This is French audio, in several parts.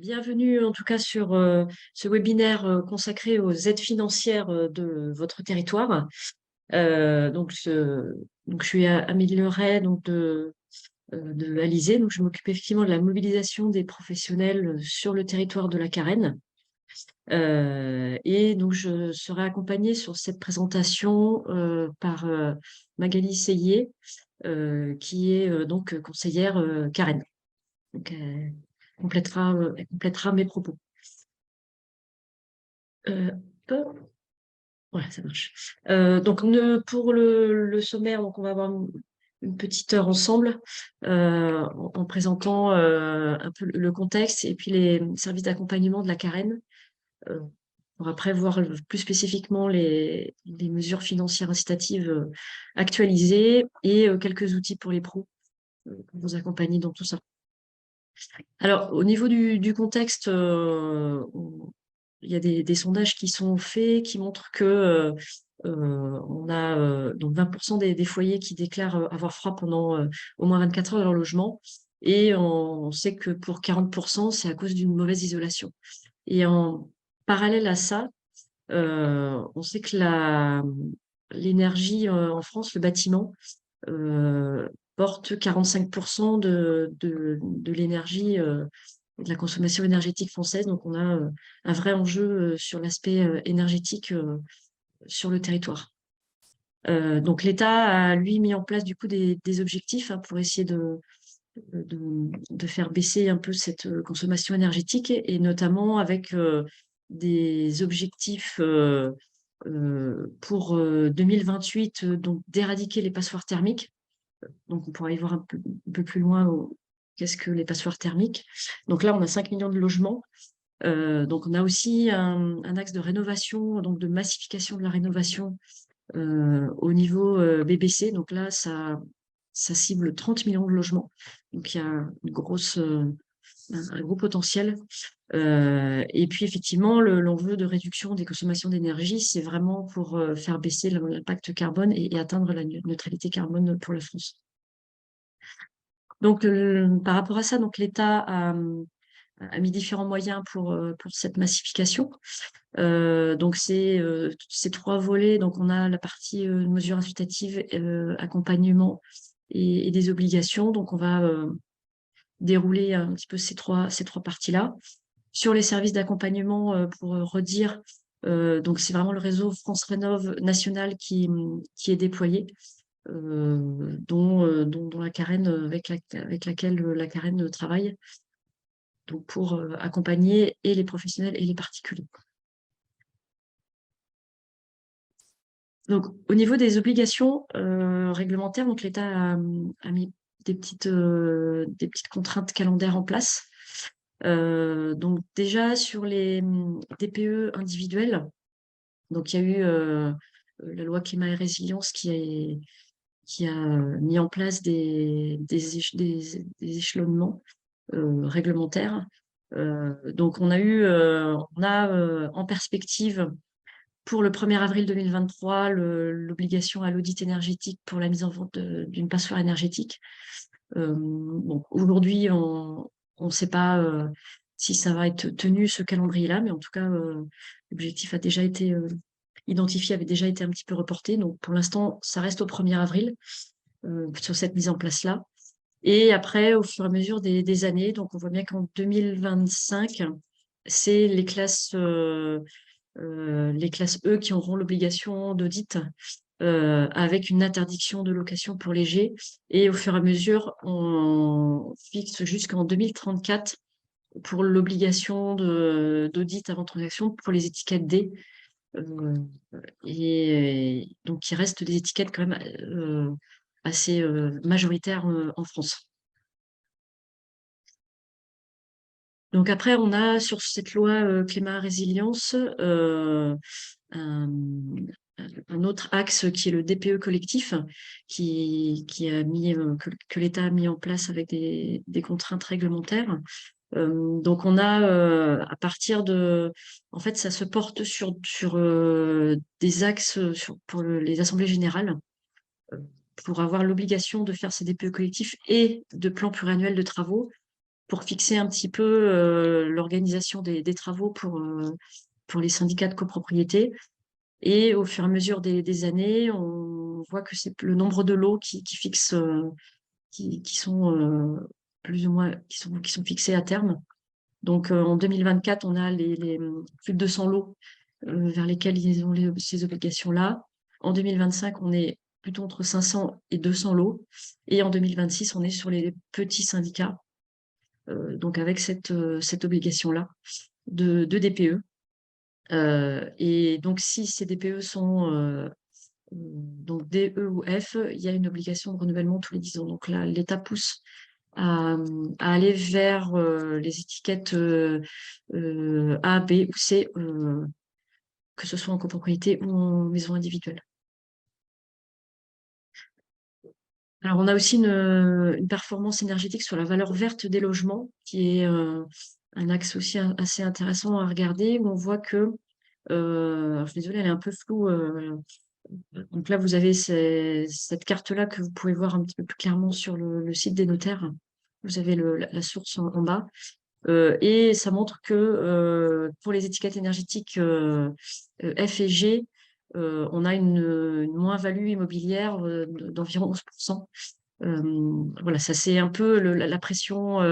Bienvenue en tout cas sur ce webinaire consacré aux aides financières de votre territoire. Donc, je suis Amélie Leray de Alizé. Donc, je m'occupe effectivement de la mobilisation des professionnels sur le territoire de la Carène. Et donc, je serai accompagnée sur cette présentation par Magali Seillier, qui est donc conseillère Carène. Donc, elle complétera mes propos. Euh, hop, voilà, ça marche. Donc, pour le sommaire, donc on va avoir une petite heure ensemble en présentant un peu le contexte et puis les services d'accompagnement de la Carène. Euh, pour après voir plus spécifiquement les mesures financières incitatives actualisées et quelques outils pour les pros pour vous accompagner dans tout ça. Alors, au niveau du contexte, il y a des sondages qui sont faits qui montrent que on a donc 20% des foyers qui déclarent avoir froid pendant au moins 24 heures dans leur logement. Et on sait que pour 40%, c'est à cause d'une mauvaise isolation. Et en parallèle à ça, on sait que l'énergie en France, le bâtiment, euh, porte 45% de l'énergie, de la consommation énergétique française. Donc, on a un vrai enjeu sur l'aspect énergétique sur le territoire. Donc, l'État a, lui, mis en place du coup des objectifs pour essayer de faire baisser un peu cette consommation énergétique et notamment avec des objectifs pour 2028, donc d'éradiquer les passoires thermiques. Donc, on pourra y voir un peu plus loin qu'est-ce que les passoires thermiques. Donc là, on a 5 millions de logements. Donc, on a aussi un axe de rénovation, donc de massification de la rénovation au niveau BBC. Donc là, ça cible 30 millions de logements. Donc, il y a un gros potentiel. Et puis, effectivement, l'enjeu de réduction des consommations d'énergie, c'est vraiment pour faire baisser l'impact carbone et atteindre la neutralité carbone pour la France. Donc, par rapport à ça, donc l'État a mis différents moyens pour cette massification. Donc, c'est 3 volets. Donc, on a la partie mesures incitatives, accompagnement et des obligations. Donc, on va dérouler un petit peu ces trois parties-là. Sur les services d'accompagnement, pour redire, donc c'est vraiment le réseau France Rénov national qui est déployé. Dont la Carène, avec laquelle la Carène travaille, donc pour accompagner et les professionnels et les particuliers. Donc, au niveau des obligations réglementaires, donc l'État a mis des petites contraintes calendaires en place. Donc déjà sur les DPE individuels, donc il y a eu la loi Climat et Résilience qui a mis en place des échelonnements réglementaires. Donc, on a en perspective pour le 1er avril 2023 l'obligation à l'audit énergétique pour la mise en vente d'une passoire énergétique. Bon, aujourd'hui, on ne sait pas si ça va être tenu ce calendrier-là, mais en tout cas, l'objectif a déjà été identifié, avait déjà été un petit peu reporté. Donc, pour l'instant, ça reste au 1er avril sur cette mise en place-là. Et après, au fur et à mesure des années, donc on voit bien qu'en 2025, c'est les classes E qui auront l'obligation d'audit avec une interdiction de location pour les G. Et au fur et à mesure, on fixe jusqu'en 2034 pour l'obligation d'audit avant transaction pour les étiquettes D. Et donc, il reste des étiquettes quand même assez majoritaires en France. Donc après, on a sur cette loi climat résilience un autre axe qui est le DPE collectif, que l'État a mis en place avec des contraintes réglementaires. Donc on a à partir en fait, ça se porte sur des axes pour les assemblées générales, pour avoir l'obligation de faire ces DPE collectifs et de plans pluriannuels de travaux pour fixer un petit peu l'organisation des travaux pour les syndicats de copropriété. Et au fur et à mesure des années, on voit que c'est le nombre de lots qui fixe, qui sont plus ou moins qui sont fixés à terme. Donc en 2024, on a les plus de 200 lots vers lesquels ils ont ces obligations-là. En 2025, on est plutôt entre 500 et 200 lots. Et en 2026, on est sur les petits syndicats, donc avec cette obligation-là de DPE. Et donc, si ces DPE sont donc D, E ou F, il y a une obligation de renouvellement tous les 10 ans. Donc là, l'État pousse à aller vers les étiquettes A, B ou C, que ce soit en copropriété ou en maison individuelle. Alors, on a aussi une performance énergétique sur la valeur verte des logements, qui est un axe aussi assez intéressant à regarder, où on voit que, alors, je suis désolée, elle est un peu floue. Donc là, vous avez cette carte-là que vous pouvez voir un petit peu plus clairement sur le site des notaires. Vous avez la source en bas. Et ça montre que pour les étiquettes énergétiques F et G, on a une moins-value immobilière d'environ 11%. Voilà, ça c'est un peu la pression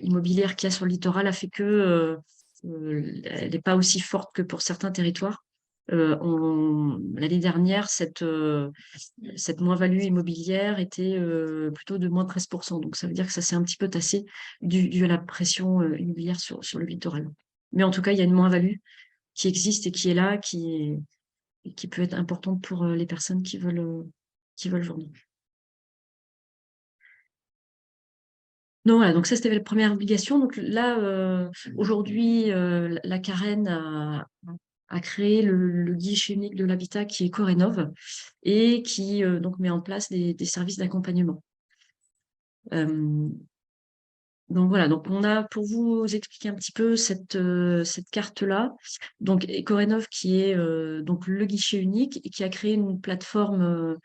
immobilière qu'il y a sur le littoral a fait que elle n'est pas aussi forte que pour certains territoires. L'année dernière, cette moins-value immobilière était plutôt de moins 13%. Donc, ça veut dire que ça s'est un petit peu tassé dû à la pression immobilière sur le littoral. Mais en tout cas, il y a une moins-value qui existe et qui est là, qui peut être importante pour les personnes qui veulent vendre. Donc voilà, donc ça c'était la première obligation. Donc là, aujourd'hui, la Carène a créé le guichet unique de l'habitat qui est Corénov et qui donc met en place des services d'accompagnement. Donc voilà, donc on a pour vous expliquer un petit peu cette carte-là. Donc Corénov qui est donc le guichet unique et qui a créé une plateforme.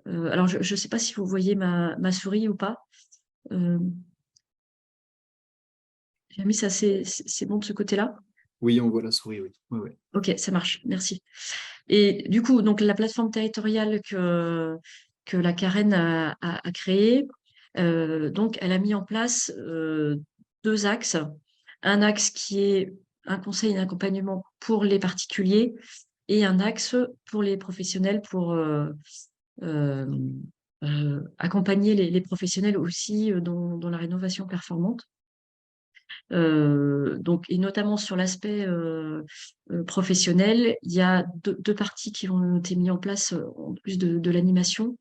Alors je ne sais pas si vous voyez ma souris ou pas. Euh, J'ai mis ça, c'est bon de ce côté-là? Oui, on voit la souris, oui. Ouais, ouais. Ok, ça marche, merci. Et du coup, donc la plateforme territoriale que la Carène a créée, donc elle a mis en place deux axes. Un axe qui est un conseil et un accompagnement pour les particuliers et un axe pour les professionnels pour euh, accompagner les professionnels aussi dans la rénovation performante. Donc, et notamment sur l'aspect professionnel, il y a deux parties qui ont été mises en place en plus de l'animation.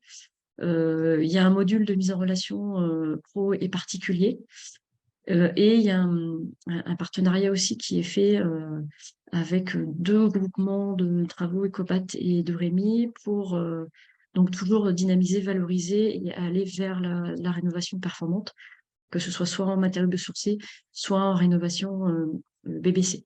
Il y a un module de mise en relation pro et particulier. Et il y a un partenariat aussi qui est fait avec deux groupements de travaux, Ecopat et de Rémi, pour donc toujours dynamiser, valoriser et aller vers la rénovation performante, que ce soit en matériaux biosourcés, soit en rénovation BBC.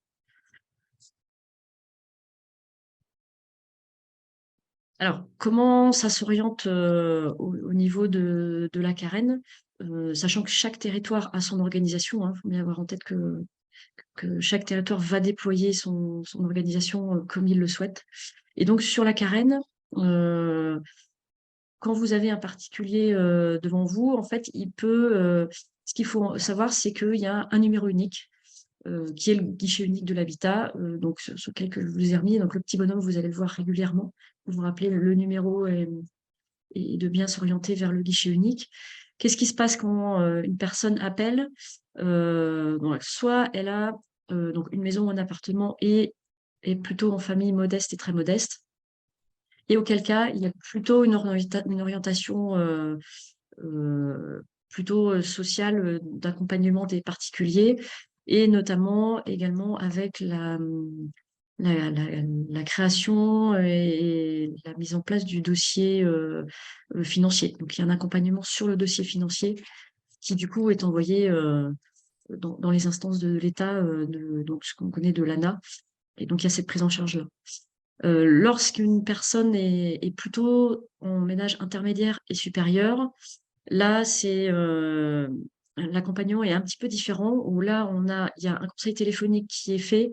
Alors, comment ça s'oriente au niveau de la Carène, sachant que chaque territoire a son organisation, il faut bien avoir en tête que chaque territoire va déployer son organisation comme il le souhaite. Et donc, sur la Carène, quand vous avez un particulier devant vous, en fait, ce qu'il faut savoir, c'est qu'il y a un numéro unique qui est le guichet unique de l'habitat, donc sur lequel je vous ai remis. Donc le petit bonhomme, vous allez le voir régulièrement. Vous vous rappelez le numéro et de bien s'orienter vers le guichet unique. Qu'est-ce qui se passe quand une personne appelle donc, soit elle a donc une maison ou un appartement et est plutôt en famille modeste et très modeste, et auquel cas il y a plutôt une orientation plutôt sociale d'accompagnement des particuliers, et notamment également avec la création et la mise en place du dossier financier. Donc il y a un accompagnement sur le dossier financier qui du coup est envoyé dans les instances de l'État, donc ce qu'on connaît de l'ANA. Et donc il y a cette prise en charge-là. Lorsqu'une personne est plutôt en ménage intermédiaire et supérieur, là, c'est l'accompagnement est un petit peu différent, où là, il y a un conseil téléphonique qui est fait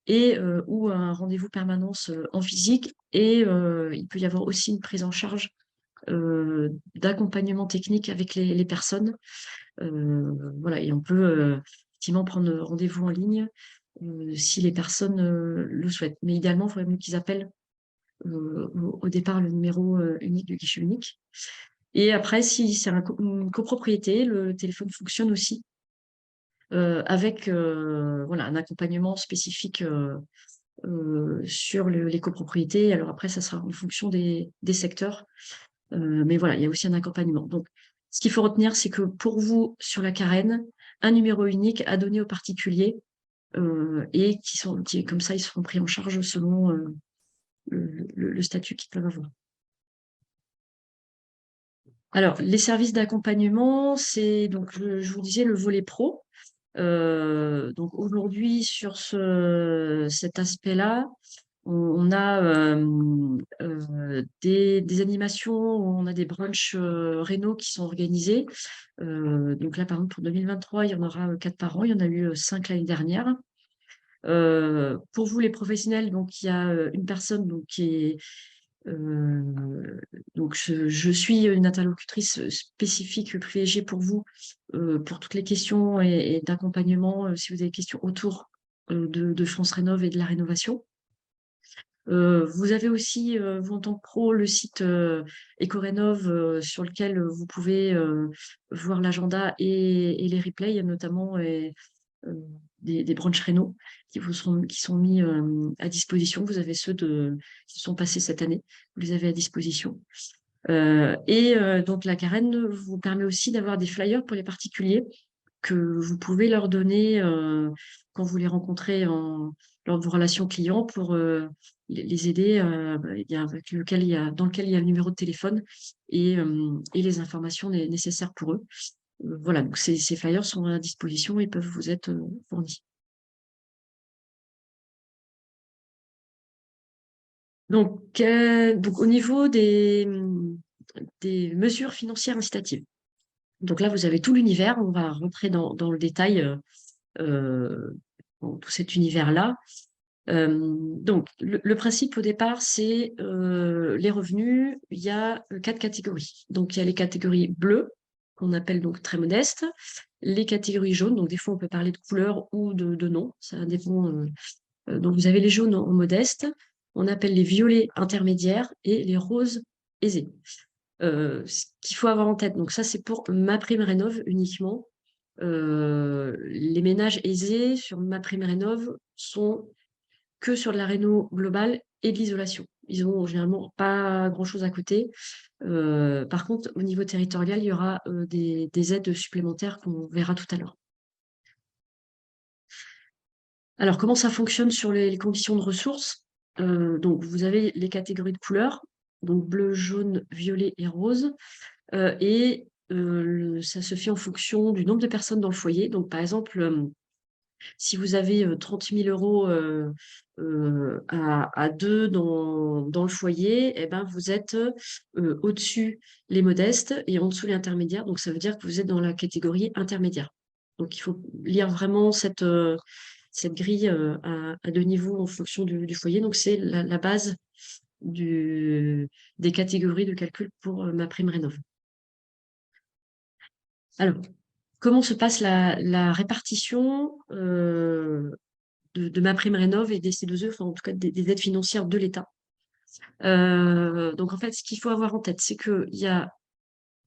et ou un rendez-vous permanence en physique. Et il peut y avoir aussi une prise en charge d'accompagnement technique avec les personnes. Voilà, et on peut effectivement prendre rendez-vous en ligne si les personnes le souhaitent. Mais idéalement, il faudrait mieux qu'ils appellent au départ le numéro unique du guichet unique. Et après, si c'est une copropriété, le téléphone fonctionne aussi avec voilà, un accompagnement spécifique sur les copropriétés. Alors après, ça sera en fonction des secteurs. Mais voilà, il y a aussi un accompagnement. Donc, ce qu'il faut retenir, c'est que pour vous, sur la carène, un numéro unique à donner aux particuliers et comme ça, ils seront pris en charge selon le statut qu'ils peuvent avoir. Alors, les services d'accompagnement, c'est donc, je vous disais, le volet pro. Donc aujourd'hui, sur cet aspect-là, on a des animations, on a des brunchs rénaux qui sont organisés. Donc là, par exemple, pour 2023, il y en aura 4 par an. Il y en a eu 5 l'année dernière. Pour vous, les professionnels, donc il y a une personne donc, qui est donc je suis une interlocutrice spécifique privilégiée pour vous pour toutes les questions et d'accompagnement si vous avez des questions autour de France Rénov et de la rénovation. Vous avez aussi, vous en tant que pro, le site EcoRénov sur lequel vous pouvez voir l'agenda et les replays, notamment euh, des brunchs rénaux qui sont mis à disposition. Vous avez ceux qui sont passés cette année, vous les avez à disposition. Donc la carène vous permet aussi d'avoir des flyers pour les particuliers que vous pouvez leur donner quand vous les rencontrez lors de vos relations clients pour les aider dans lequel il y a le numéro de téléphone et les informations nécessaires pour eux. Voilà, donc ces flyers sont à disposition et peuvent vous être fournis. Donc au niveau des mesures financières incitatives. Donc là, vous avez tout l'univers. On va rentrer dans le détail dans tout cet univers-là. Donc, le principe au départ, c'est les revenus. Il y a 4 catégories. Donc, il y a les catégories bleues, qu'on appelle donc très modestes, les catégories jaunes. Donc, des fois, on peut parler de couleur ou de nom. Ça dépend. Donc, vous avez les jaunes en modeste. On appelle les violets intermédiaires et les roses aisés. Ce qu'il faut avoir en tête, donc ça, c'est pour MaPrimeRénov uniquement. Les ménages aisés sur MaPrimeRénov sont que sur de la réno globale et de l'isolation. Ils n'ont généralement pas grand-chose à côté. Par contre, au niveau territorial, il y aura des aides supplémentaires qu'on verra tout à l'heure. Alors, comment ça fonctionne sur les conditions de ressources? Donc, vous avez les catégories de couleurs, donc bleu, jaune, violet et rose. Et ça se fait en fonction du nombre de personnes dans le foyer. Donc, par exemple, si vous avez 30 000 euros à deux dans le foyer, eh ben, vous êtes au-dessus les modestes et en dessous les intermédiaires. Donc, ça veut dire que vous êtes dans la catégorie intermédiaire. Donc, il faut lire vraiment cette grille à deux niveaux en fonction du foyer. Donc, c'est la base des catégories de calcul pour MaPrimeRénov. Alors, comment se passe la répartition de MaPrimeRénov et des C2E, enfin en tout cas des aides financières de l'État? Donc en fait, ce qu'il faut avoir en tête, c'est qu'il y a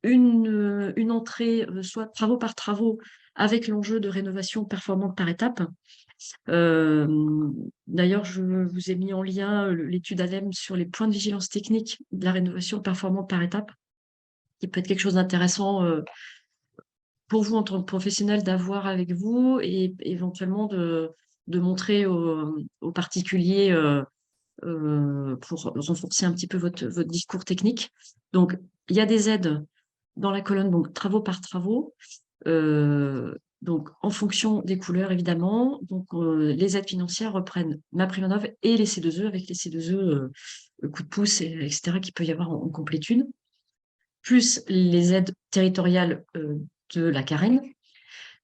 une entrée, soit travaux par travaux, avec l'enjeu de rénovation performante par étape. D'ailleurs, je vous ai mis en lien l'étude ADEME sur les points de vigilance technique de la rénovation performante par étape, qui peut être quelque chose d'intéressant pour vous en tant que professionnel d'avoir avec vous et éventuellement de montrer aux particuliers pour renforcer un petit peu votre discours technique. Donc, il y a des aides dans la colonne, donc travaux par travaux, donc en fonction des couleurs évidemment. Donc, les aides financières reprennent MaPrimeRénov et les C2E avec les C2E coup de pouce, etc., qu'il peut y avoir en complétude, plus les aides territoriales de la carène.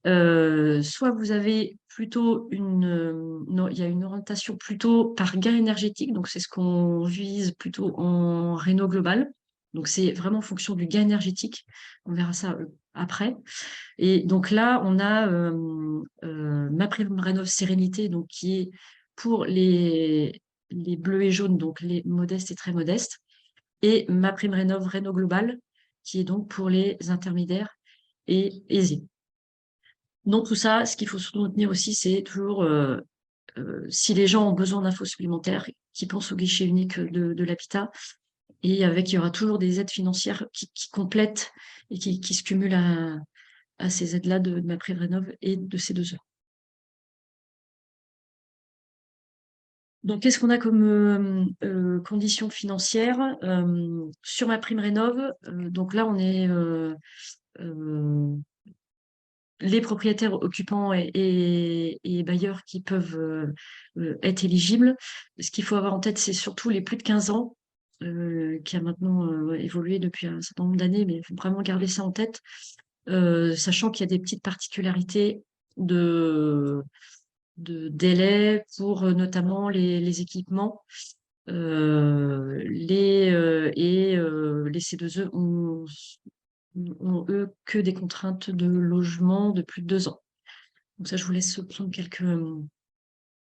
Soit vous avez plutôt il y a une orientation plutôt par gain énergétique, donc c'est ce qu'on vise plutôt en réno global. Donc c'est vraiment en fonction du gain énergétique. On verra ça après. Et donc là, on a MaPrimeRénov' Sérénité, donc qui est pour les bleus et jaunes, donc les modestes et très modestes, et MaPrimeRénov' Réno Global, qui est donc pour les intermédiaires et aisés. Donc tout ça, ce qu'il faut surtout retenir aussi, c'est toujours si les gens ont besoin d'infos supplémentaires, qu'ils pensent au guichet unique de l'habitat, et il y aura toujours des aides financières qui complètent et qui se cumulent à ces aides-là de MaPrimeRénov' et de ces 2 heures. Donc, qu'est-ce qu'on a comme conditions financières sur MaPrimeRénov'? Donc là, on est les propriétaires occupants et bailleurs qui peuvent être éligibles. Ce qu'il faut avoir en tête, c'est surtout les plus de 15 ans, qui a maintenant évolué depuis un certain nombre d'années, mais il faut vraiment garder ça en tête, sachant qu'il y a des petites particularités de délai pour notamment les équipements. Les C2E ont, eux, que des contraintes de logement de plus de 2 ans. Donc ça, je vous laisse prendre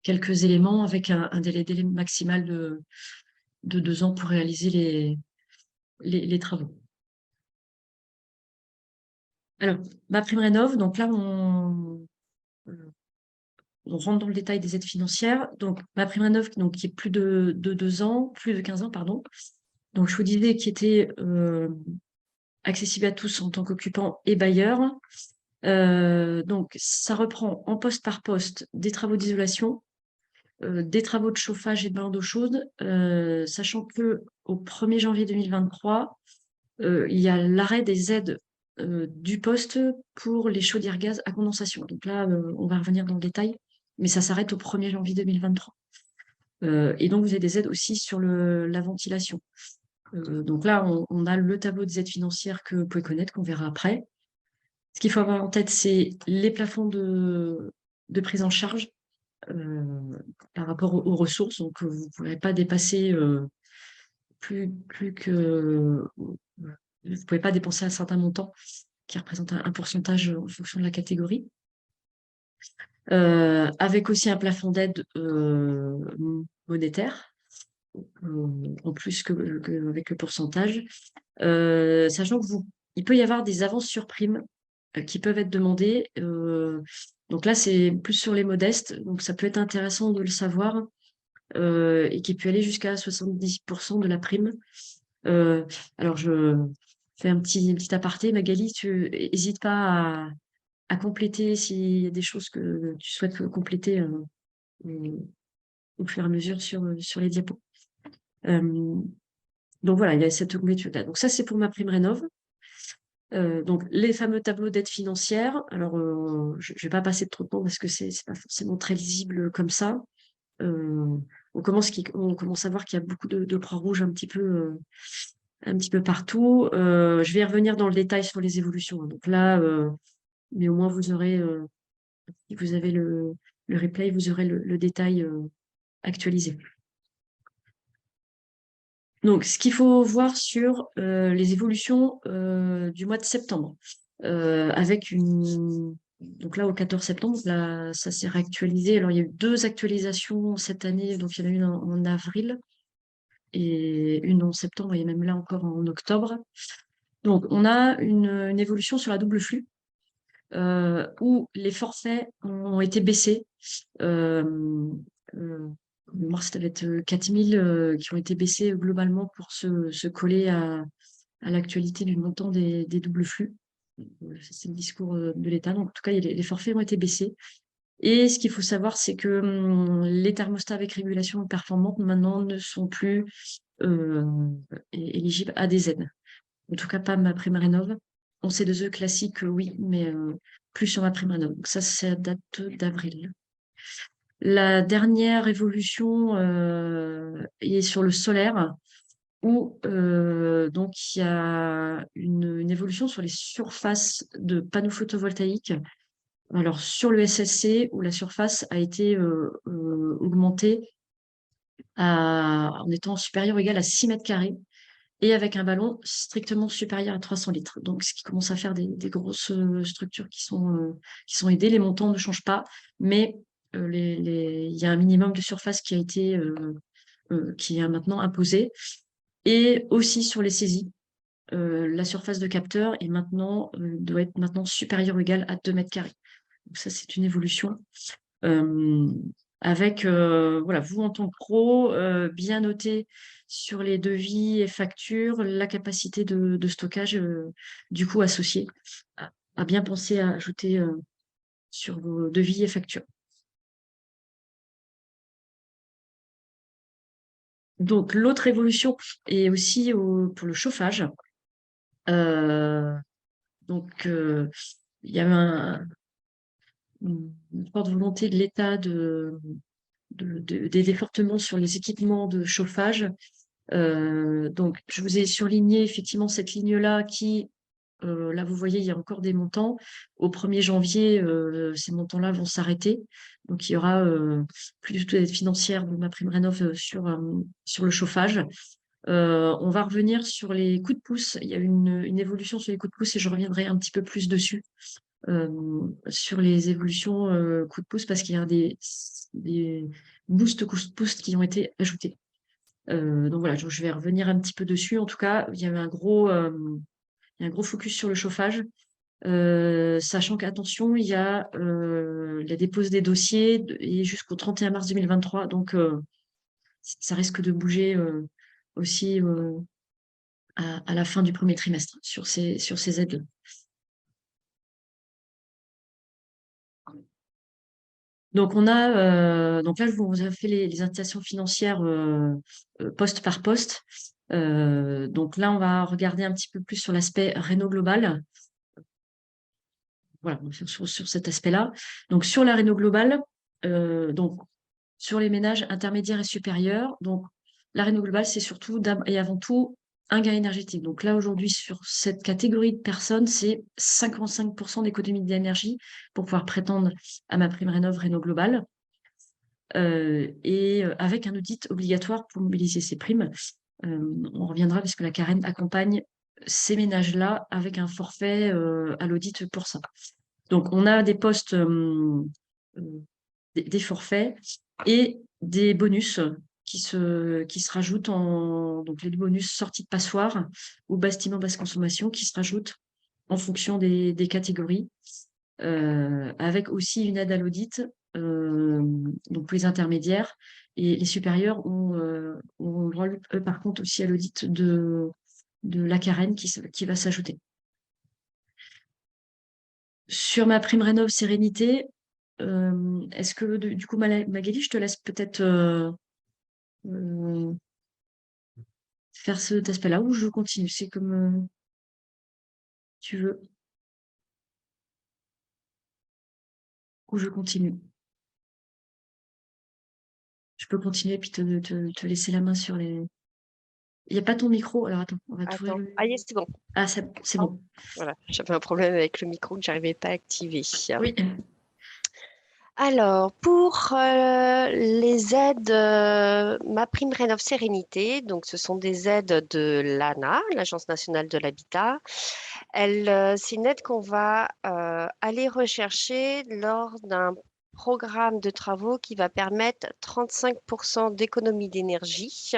quelques éléments avec un délai maximal de 2 ans pour réaliser les travaux. Alors, MaPrimeRénov', donc là, on rentre dans le détail des aides financières. Donc, MaPrimeRénov', donc, qui est plus de 2 ans, plus de 15 ans, pardon. Donc, je vous disais qui était accessible à tous en tant qu'occupant et bailleur. Donc, ça reprend en poste par poste des travaux d'isolation, des travaux de chauffage et de bain d'eau chaude, sachant que au 1er janvier 2023, il y a l'arrêt des aides du poste pour les chaudières gaz à condensation. Donc là, on va revenir dans le détail, mais ça s'arrête au 1er janvier 2023. Et donc, vous avez des aides aussi sur la ventilation. Donc là, on a le tableau des aides financières que vous pouvez connaître, qu'on verra après. Ce qu'il faut avoir en tête, c'est les plafonds de prise en charge par rapport aux ressources. Donc, vous ne pourrez pas dépasser plus que... Vous ne pouvez pas dépenser un certain montant qui représente un pourcentage en fonction de la catégorie. Avec aussi un plafond d'aide monétaire, en plus qu'avec le pourcentage. Sachant que il peut y avoir des avances sur prime qui peuvent être demandées. Donc là, c'est plus sur les modestes, donc ça peut être intéressant de le savoir, et qui peut aller jusqu'à 70% de la prime. Alors, je fais un petit aparté. Magali, tu n'hésites pas à compléter s'il y a des choses que tu souhaites compléter au fur et à mesure sur les diapos. Donc voilà, il y a cette complétude-là. Donc ça, c'est pour MaPrimeRénov'. Donc les fameux tableaux d'aide financière. Alors, je ne vais pas passer trop de temps parce que c'est pas forcément très lisible comme ça. On commence à voir qu'il y a beaucoup de croix rouges un petit peu partout. Je vais revenir dans le détail sur les évolutions, hein. Donc là, mais au moins si vous avez le replay, vous aurez le détail actualisé. Donc, ce qu'il faut voir sur les évolutions du mois de septembre, donc là, au 14 septembre, là, ça s'est réactualisé. Alors, il y a eu 2 actualisations cette année. Donc, il y en a une en avril et une en septembre, et même là encore en octobre. Donc, on a une évolution sur la double flux où les forfaits ont été baissés. Moi, ça va être 4000 qui ont été baissés globalement pour se coller à l'actualité du montant des doubles flux. C'est le discours de l'État. Donc, en tout cas, les forfaits ont été baissés. Et ce qu'il faut savoir, c'est que les thermostats avec régulation performante maintenant ne sont plus éligibles à des aides. En tout cas, pas MaPrimeRénov'. On sait de eux classiques, oui, mais plus sur MaPrimeRénov'. Donc ça, ça date d'avril. La dernière évolution est sur le solaire, où donc il y a une évolution sur les surfaces de panneaux photovoltaïques Alors, sur le SSC, où la surface a été augmentée en étant supérieure ou égale à 6 mètres carrés et avec un ballon strictement supérieur à 300 litres. Donc, ce qui commence à faire des grosses structures qui sont aidées. Les montants ne changent pas, mais il y a un minimum de surface qui est maintenant imposé. Et aussi sur les saisies, la surface de capteur doit être maintenant supérieure ou égale à 2 mètres carrés. Donc ça, c'est une évolution. Avec voilà, vous en tant que pro, bien noter sur les devis et factures la capacité de stockage du coup associée, à bien penser à ajouter sur vos devis et factures. Donc l'autre évolution est aussi pour le chauffage. Donc il y a une forte volonté de l'État des départements sur les équipements de chauffage. Donc, je vous ai surligné effectivement cette ligne-là qui, là, vous voyez, il y a encore des montants. Au 1er janvier, ces montants-là vont s'arrêter. Donc, il y aura plus du tout d'aide financière de MaPrimeRénov' sur le chauffage. On va revenir sur les coups de pouce. Il y a une évolution sur les coups de pouce et je reviendrai un petit peu plus dessus sur les évolutions coups de pouce parce qu'il y a des boosts coups de pouce qui ont été ajoutés. Donc voilà, je vais revenir un petit peu dessus. En tout cas, il y a un gros focus sur le chauffage, sachant qu'attention, il y a la dépose des dossiers et jusqu'au 31 mars 2023. Donc, ça risque de bouger aussi à la fin du premier trimestre sur ces aides-là. Donc, donc là, je vous ai fait les incitations financières poste par poste. Donc là, on va regarder un petit peu plus sur l'aspect Réno Global. Voilà, sur cet aspect-là. Donc sur la Réno Global, donc sur les ménages intermédiaires et supérieurs, donc la Réno Global, c'est surtout et avant tout un gain énergétique. Donc là, aujourd'hui, sur cette catégorie de personnes, c'est 55% d'économie d'énergie pour pouvoir prétendre à MaPrimeRénov' Réno Global. Et avec un audit obligatoire pour mobiliser ces primes. On reviendra parce que la Carène accompagne ces ménages-là avec un forfait à l'audit pour ça. Donc, on a des postes, des forfaits et des bonus qui se rajoutent donc les bonus sortie de passoire ou bâtiment basse consommation qui se rajoutent en fonction des catégories, avec aussi une aide à l'audit, donc pour les intermédiaires et les supérieurs ont le droit, eux, par contre, aussi à l'audit de la Carène qui va s'ajouter. Sur MaPrimeRénov' Sérénité, est-ce que du coup, Magali, je te laisse peut-être faire cet aspect-là ou je continue? C'est comme tu veux. Ou je continue. Je peux continuer puis te laisser la main sur les. Il n'y a pas ton micro, alors attends, on va Attends. trouver. Ah, yes, c'est bon. Ah, c'est bon. Voilà, j'avais un problème avec le micro que j'arrivais pas à activer. Oui. Alors, pour les aides MaPrimeRénov' Sérénité, donc ce sont des aides de l'ANA, l'Agence nationale de l'habitat. C'est une aide qu'on va aller rechercher lors d'un programme de travaux qui va permettre 35% d'économie d'énergie.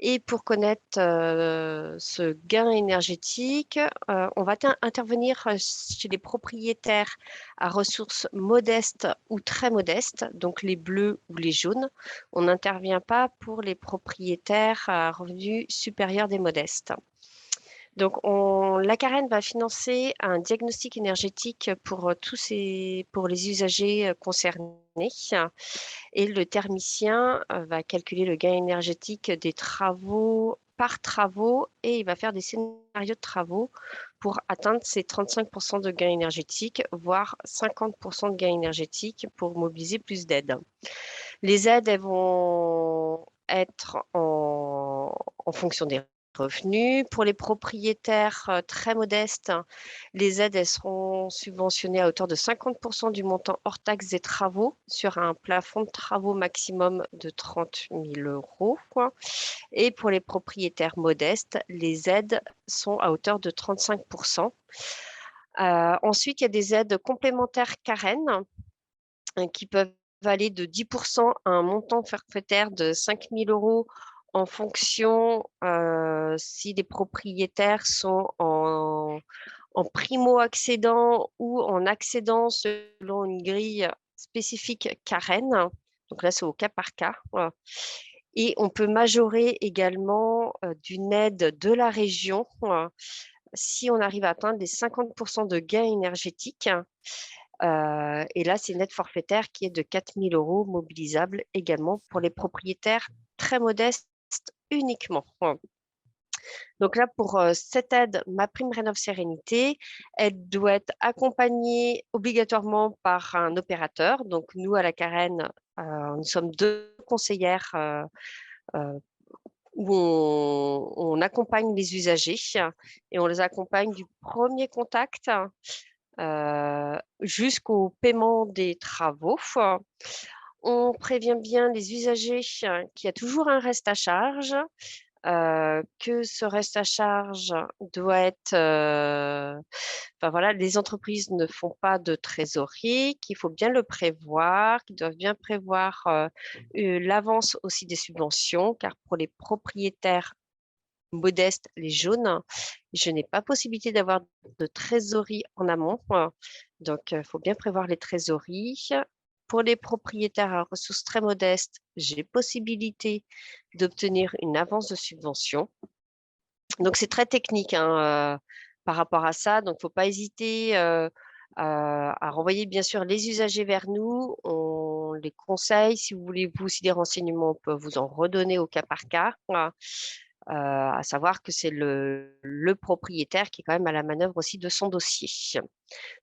Et pour connaître ce gain énergétique, on va intervenir chez les propriétaires à ressources modestes ou très modestes, donc les bleus ou les jaunes. On n'intervient pas pour les propriétaires à revenus supérieurs des modestes. Donc, la Carène va financer un diagnostic énergétique pour pour les usagers concernés. Et le thermicien va calculer le gain énergétique des travaux par travaux et il va faire des scénarios de travaux pour atteindre ces 35% de gain énergétique, voire 50% de gain énergétique pour mobiliser plus d'aides. Les aides, elles vont être en fonction des revenus. Pour les propriétaires très modestes, les aides elles seront subventionnées à hauteur de 50% du montant hors taxes des travaux sur un plafond de travaux maximum de 30 000 €, quoi. Et pour les propriétaires modestes, les aides sont à hauteur de 35%. Ensuite, il y a des aides complémentaires Karen qui peuvent aller de 10% à un montant forfaitaire de 5 000 € en fonction si les propriétaires sont en primo-accédant ou en accédant selon une grille spécifique Karen. Donc là, c'est au cas par cas. Voilà. Et on peut majorer également d'une aide de la région si on arrive à atteindre les 50% de gains énergétiques. Et là, c'est une aide forfaitaire qui est de 4 000 € mobilisable également pour les propriétaires très modestes uniquement. Donc là, pour cette aide, MaPrimeRénov' Sérénité, elle doit être accompagnée obligatoirement par un opérateur. Donc nous, à la Carène, nous sommes 2 conseillères où on accompagne les usagers et on les accompagne du premier contact jusqu'au paiement des travaux. On prévient bien les usagers qu'il y a toujours un reste à charge, que ce reste à charge doit être… enfin voilà, les entreprises ne font pas de trésorerie, qu'il faut bien le prévoir, qu'ils doivent bien prévoir l'avance aussi des subventions, car pour les propriétaires modestes, les jaunes, je n'ai pas possibilité d'avoir de trésorerie en amont. Donc, il faut bien prévoir les trésoreries. Pour les propriétaires à ressources très modestes, j'ai possibilité d'obtenir une avance de subvention. Donc, c'est très technique par rapport à ça. Donc, il ne faut pas hésiter à renvoyer bien sûr les usagers vers nous. On les conseille. Si vous voulez vous aussi des renseignements, on peut vous en redonner au cas par cas. À savoir que c'est le propriétaire qui est quand même à la manœuvre aussi de son dossier.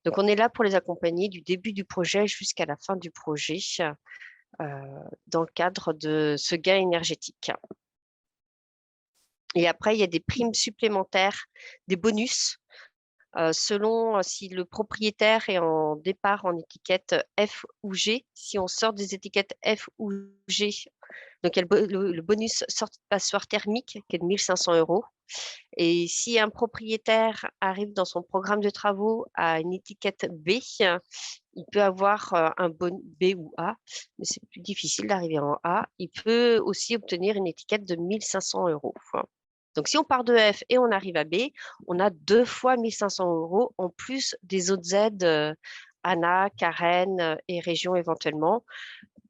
Donc, on est là pour les accompagner du début du projet jusqu'à la fin du projet dans le cadre de ce gain énergétique. Et après, il y a des primes supplémentaires, des bonus, selon si le propriétaire est en départ en étiquette F ou G. Si on sort des étiquettes F ou G, donc il y a le bonus sortie de passoire thermique qui est de 1 500 €. Et si un propriétaire arrive dans son programme de travaux à une étiquette B, il peut avoir un bon B ou A, mais c'est plus difficile d'arriver en A. Il peut aussi obtenir une étiquette de 1 500 €. Donc, si on part de F et on arrive à B, on a 2 fois 1 500 € en plus des autres aides ANA, Carène et région éventuellement.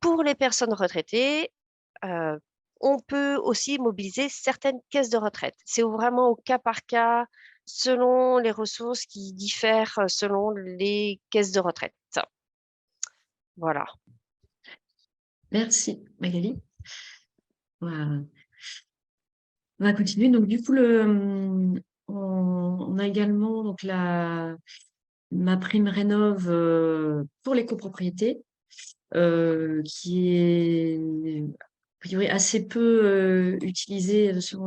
Pour les personnes retraitées, on peut aussi mobiliser certaines caisses de retraite. C'est vraiment au cas par cas, selon les ressources qui diffèrent selon les caisses de retraite. Voilà. Merci, Magali. On va continuer. Donc, du coup, on a également donc, MaPrimeRénov' pour les copropriétés, qui est a priori assez peu utilisée selon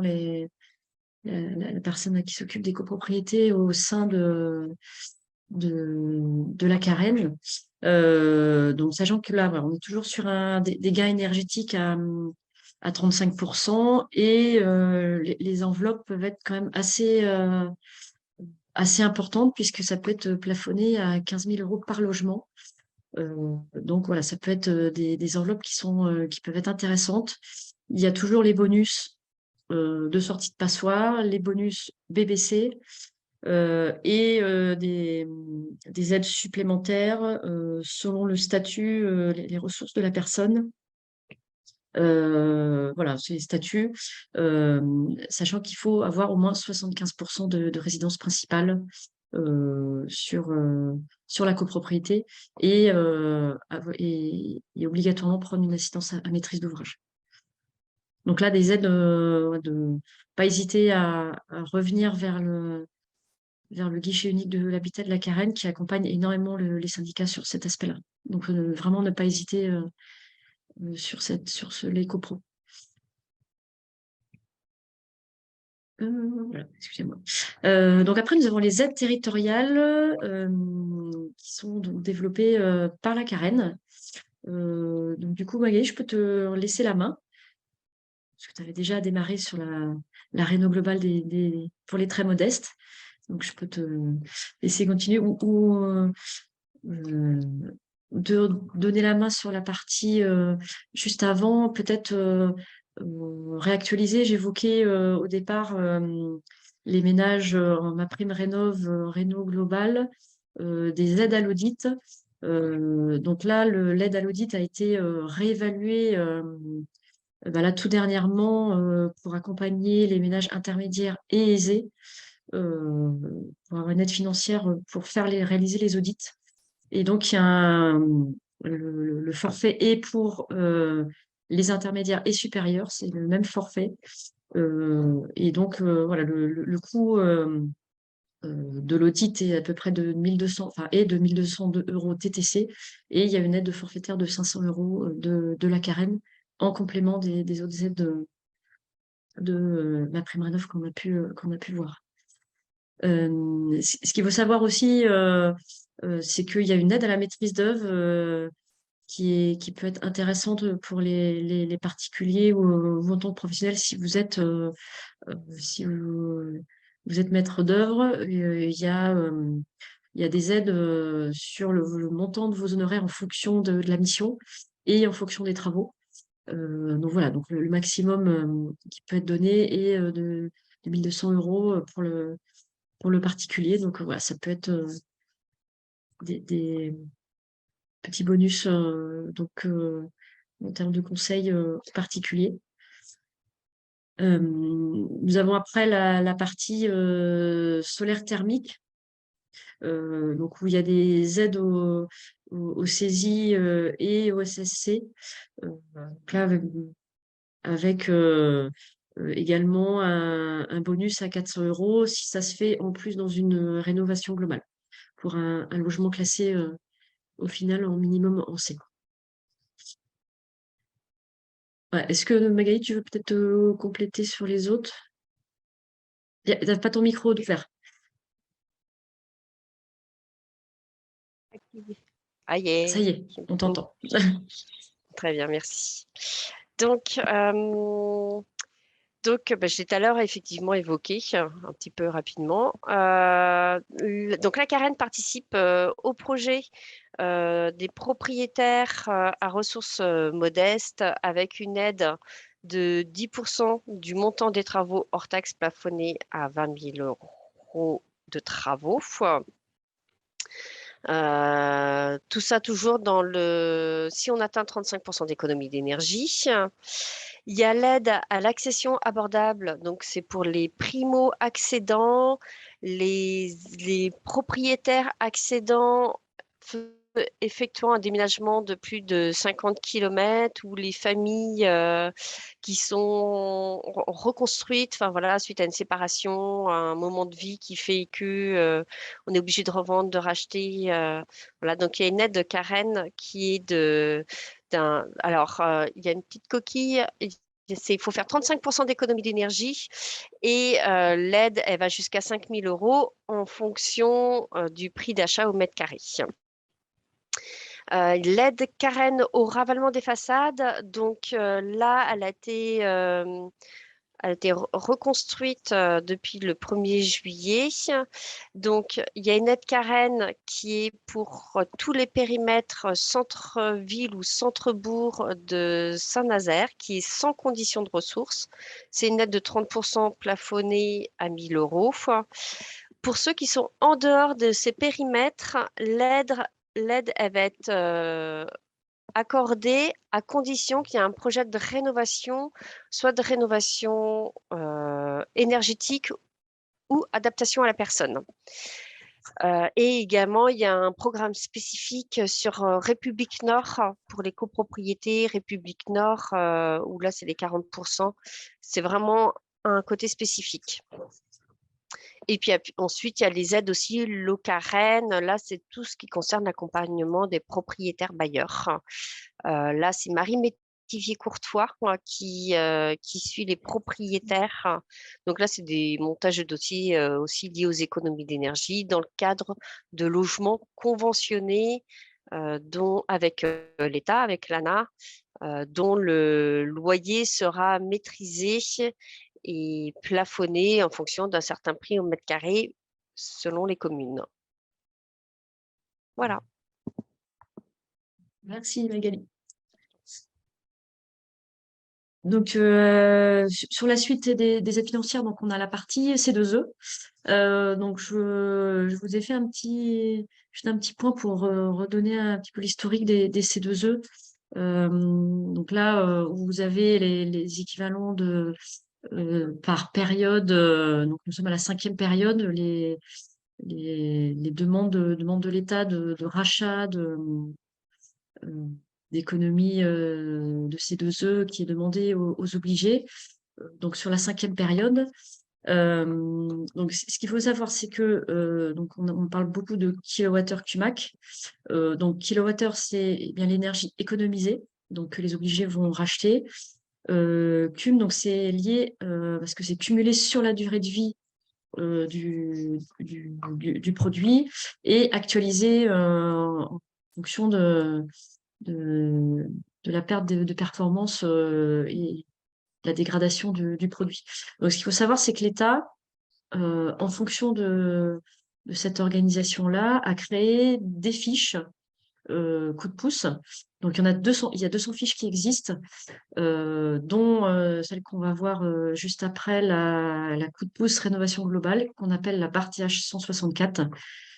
la personne qui s'occupe des copropriétés au sein de la Carène. Donc, sachant que là, voilà, on est toujours sur des gains énergétiques à 35% et les enveloppes peuvent être quand même assez importantes puisque ça peut être plafonné à 15 000 € par logement. Donc voilà, ça peut être des enveloppes qui peuvent être intéressantes. Il y a toujours les bonus de sortie de passoire, les bonus BBC et des aides supplémentaires selon le statut, les ressources de la personne. Voilà, c'est les statuts, sachant qu'il faut avoir au moins 75% de résidence principale sur la copropriété et obligatoirement prendre une assistance à maîtrise d'ouvrage. Donc là, des aides, de pas hésiter à revenir vers le guichet unique de l'habitat de la Carène qui accompagne énormément les syndicats sur cet aspect-là. Donc vraiment ne pas hésiter sur les copros. Voilà, excusez-moi. Donc après, nous avons les aides territoriales qui sont donc développées par la Carène. Donc du coup, Magali, je peux te laisser la main, parce que tu avais déjà démarré sur la réno globale pour les très modestes. Donc je peux te laisser continuer ou de donner la main sur la partie juste avant, peut-être réactualiser. J'évoquais au départ les ménages en ma prime réno globale, des aides à l'audit. Donc là, l'aide à l'audit a été réévaluée là, tout dernièrement pour accompagner les ménages intermédiaires et aisés, euh, pour avoir une aide financière pour réaliser les audits. Et donc, il y a le forfait est pour les intermédiaires et supérieurs, c'est le même forfait. Et donc, voilà, le coût de l'audit est à peu près de 1200, enfin, est de 1200 euros TTC. Et il y a une aide forfaitaire de 500 euros de la Carène en complément des autres aides de ma prime rénov qu'on a pu voir. Ce qu'il faut savoir aussi, c'est qu'il y a une aide à la maîtrise d'œuvre qui peut être intéressante pour les particuliers ou en tant que professionnel si vous êtes maître d'œuvre. Il y a des aides sur le montant de vos honoraires en fonction de la mission et en fonction des travaux. Donc voilà, donc le maximum qui peut être donné est de 1200 euros pour le particulier. Donc voilà, ça peut être des petits bonus en termes de conseils particuliers. Nous avons après la partie solaire thermique, donc où il y a des aides aux saisies et au SSC. Donc là, avec également un bonus à 400 euros si ça se fait en plus dans une rénovation globale pour un logement classé au final en minimum en C. Ouais, est-ce que Magali, tu veux peut-être compléter sur les autres? T'as pas ton micro ouvert. Ah Ça yeah, y est, on t'entend. très bien, merci. Donc, je l'ai tout à l'heure effectivement évoqué un petit peu rapidement. Donc, la Carène participe au projet des propriétaires à ressources modestes avec une aide de 10% du montant des travaux hors taxe plafonné à 20 000 euros de travaux. Tout ça toujours si on atteint 35% d'économie d'énergie. Il y a l'aide à l'accession abordable, donc c'est pour les primo-accédants, les propriétaires accédants effectuant un déménagement de plus de 50 km ou les familles qui sont reconstruites, enfin voilà, suite à une séparation, à un moment de vie qui fait que on est obligé de revendre, de racheter. Voilà, donc il y a une aide de Carène qui est alors il y a une petite coquille. Il faut faire 35% d'économie d'énergie et l'aide, elle va jusqu'à 5 000 euros en fonction du prix d'achat au mètre carré. L'aide Carène au ravalement des façades, donc là, elle a été reconstruite depuis le 1er juillet. Donc, il y a une aide Carène qui est pour tous les périmètres centre-ville ou centre-bourg de Saint-Nazaire, qui est sans condition de ressources. C'est une aide de 30% plafonnée à 1 000 euros. Pour ceux qui sont en dehors de ces périmètres, l'aide, elle va être accordée à condition qu'il y ait un projet de rénovation, soit de rénovation énergétique ou adaptation à la personne. Et également, il y a un programme spécifique sur République Nord pour les copropriétés, République Nord, où là, c'est les 40%. C'est vraiment un côté spécifique. Et puis ensuite, il y a les aides aussi, Locarène. Là, c'est tout ce qui concerne l'accompagnement des propriétaires bailleurs. Là, c'est Marie Olivier Courtois qui suit les propriétaires. Donc là, c'est des montages de dossiers aussi liés aux économies d'énergie dans le cadre de logements conventionnés dont, avec l'État, avec l'ANA, dont le loyer sera maîtrisé et plafonné en fonction d'un certain prix au mètre carré selon les communes. Voilà. Merci Magali. Donc, sur la suite des aides financières, donc on a la partie C2E. Donc, je vous ai fait juste un petit point pour redonner un petit peu l'historique des C2E. Donc là, vous avez les équivalents par période. Donc, nous sommes à la 5e période. Les demandes de l'État de rachat euh, d'économie de C2E qui est demandée aux obligés. Donc, sur la 5e période. Donc, ce qu'il faut savoir, c'est que donc on parle beaucoup de kilowattheure Cumac. Donc, kilowattheure, c'est bien l'énergie économisée, donc que les obligés vont racheter. Cum, donc c'est lié parce que c'est cumulé sur la durée de vie du produit et actualisé en fonction de, de la perte de performance et la dégradation du produit. Donc, ce qu'il faut savoir, c'est que l'État, en fonction de cette organisation-là, a créé des fiches coup de pouce. Donc, il y a 200 fiches qui existent, dont celle qu'on va voir juste après, la coup de pouce rénovation globale, qu'on appelle la partie H164,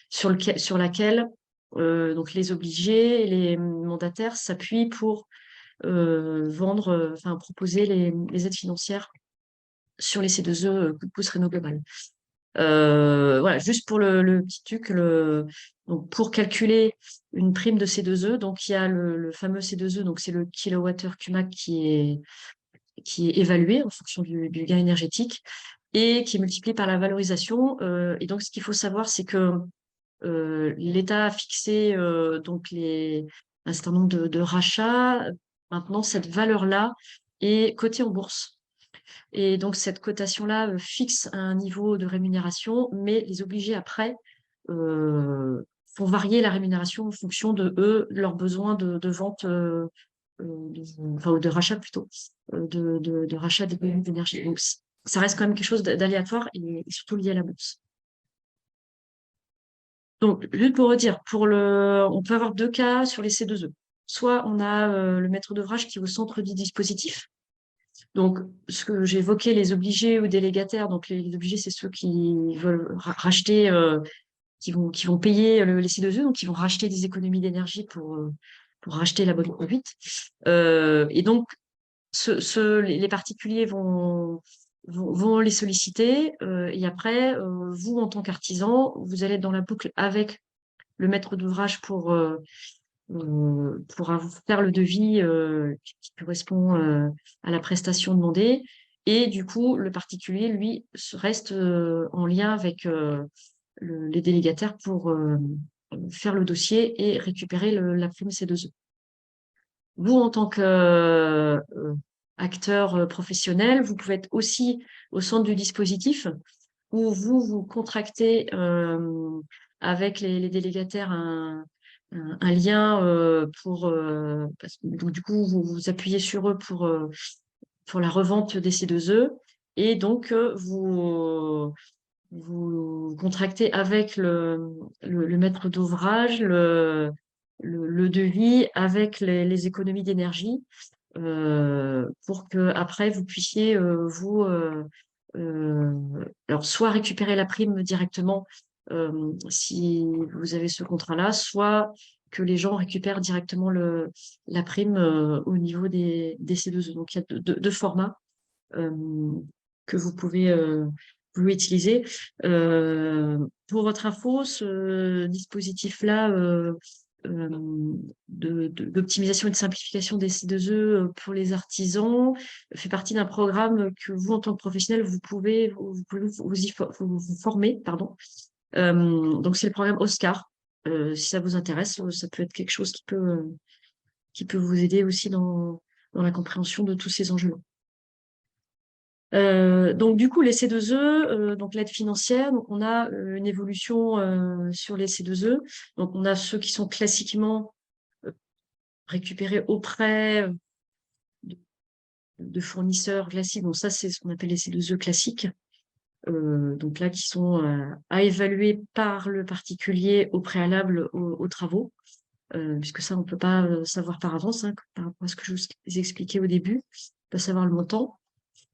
sur laquelle donc les obligés et les mandataires s'appuient pour proposer les aides financières sur les C2E coup de pouce réno global. Voilà, juste pour le petit truc, donc pour calculer une prime de C2E, donc il y a le fameux C2E, donc c'est le kilowattheure Cumac qui est évalué en fonction du gain énergétique et qui est multiplié par la valorisation. Et donc, ce qu'il faut savoir, c'est que l'État a fixé donc un certain nombre de rachats. Maintenant, cette valeur-là est cotée en bourse. Et donc, cette cotation-là fixe un niveau de rémunération, mais les obligés après font varier la rémunération en fonction de eux, leurs besoins de vente, ou de rachat plutôt, de rachat d'énergie. Donc, ça reste quand même quelque chose d'aléatoire et surtout lié à la bourse. Donc, juste pour redire, on peut avoir deux cas sur les C2E. Soit on a le maître d'ouvrage qui est au centre du dispositif. Donc, ce que j'ai évoqué, les obligés ou délégataires. Donc, les obligés, c'est ceux qui veulent racheter, qui vont payer les C2E, donc qui vont racheter des économies d'énergie pour racheter la bonne conduite. Et donc, les particuliers vont les solliciter. Et après, vous, en tant qu'artisan, vous allez être dans la boucle avec le maître d'ouvrage pour faire le devis qui correspond à la prestation demandée. Et du coup, le particulier, lui, reste en lien avec les délégataires pour faire le dossier et récupérer la prime C2E. Vous, en tant qu'acteur professionnel, vous pouvez être aussi au centre du dispositif où vous contractez avec les délégataires un lien donc du coup, vous appuyez sur eux pour la revente des C2E et donc vous contractez avec le maître d'ouvrage le devis avec les économies d'énergie pour que après vous puissiez alors soit récupérer la prime directement si vous avez ce contrat-là, soit que les gens récupèrent directement la prime au niveau des C2E. Donc il y a deux formats euh, que vous pouvez utiliser. Pour votre info, ce dispositif-là d'optimisation et de simplification des C2E pour les artisans fait partie d'un programme que vous, en tant que professionnel, vous pouvez vous former, pardon. Donc, c'est le programme Oscar. Si ça vous intéresse, ça peut être quelque chose qui peut vous aider aussi dans la compréhension de tous ces enjeux-là. Donc du coup, les C2E, donc l'aide financière, donc on a une évolution sur les C2E. Donc on a ceux qui sont classiquement récupérés auprès de fournisseurs classiques. Donc ça, c'est ce qu'on appelle les C2E classiques. Donc là, qui sont à évaluer par le particulier au préalable aux travaux, puisque ça, on ne peut pas savoir par avance, hein, par rapport à ce que je vous ai expliqué au début, on peut savoir le montant.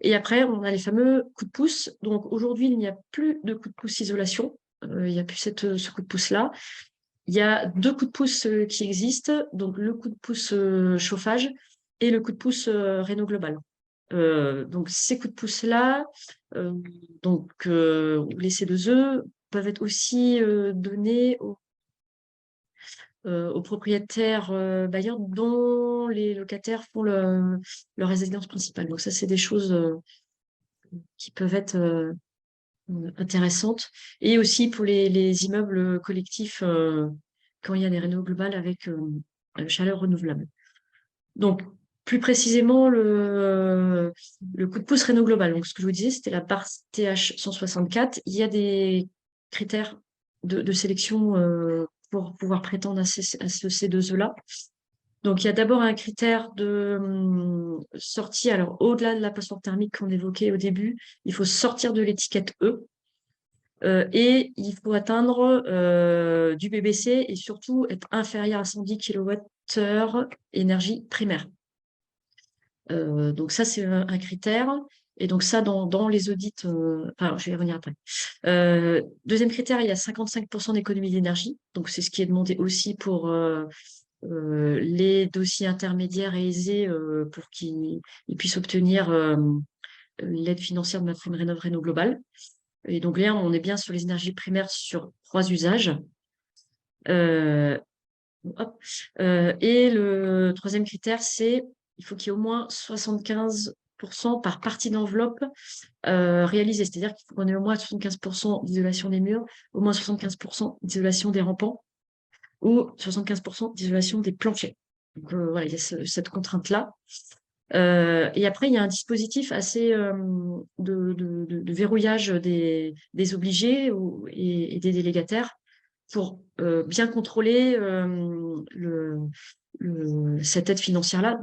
Et après, on a les fameux coups de pouce. Donc aujourd'hui, il n'y a plus de coups de pouce isolation. Il n'y a plus ce coup de pouce-là. Il y a 2 coups de pouce qui existent. Donc le coup de pouce chauffage et le coup de pouce Réno Global. Donc ces coups de pouce-là, les C2E peuvent être aussi donnés aux propriétaires bailleurs dont les locataires font leur résidence principale. Donc ça, c'est des choses qui peuvent être intéressantes. Et aussi pour les immeubles collectifs quand il y a des rénaux globales avec chaleur renouvelable. Donc, plus précisément, le coup de pouce réno global. Donc, ce que je vous disais, c'était la barre TH 164. Il y a des critères de sélection pour pouvoir prétendre à ce C2E-là. Donc, il y a d'abord un critère de sortie. Alors, au-delà de la passoire thermique qu'on évoquait au début, il faut sortir de l'étiquette E. Et il faut atteindre du BBC et surtout être inférieur à 110 kWh énergie primaire. Donc ça, c'est un critère. Et donc ça, dans les audits, enfin, je vais y revenir après. Deuxième critère, il y a 55% d'économie d'énergie. Donc c'est ce qui est demandé aussi pour les dossiers intermédiaires et aisés pour qu'ils puissent obtenir l'aide financière de MaPrimeRénov' Réno Global. Et donc là, on est bien sur les énergies primaires sur 3 usages. Et le troisième critère, c'est il faut qu'il y ait au moins 75% par partie d'enveloppe réalisée. C'est-à-dire qu'il faut qu'on ait au moins 75% d'isolation des murs, au moins 75% d'isolation des rampants ou 75% d'isolation des planchers. Donc voilà, il y a cette contrainte-là. Et après, il y a un dispositif assez de verrouillage des obligés et des délégataires pour bien contrôler cette aide financière-là,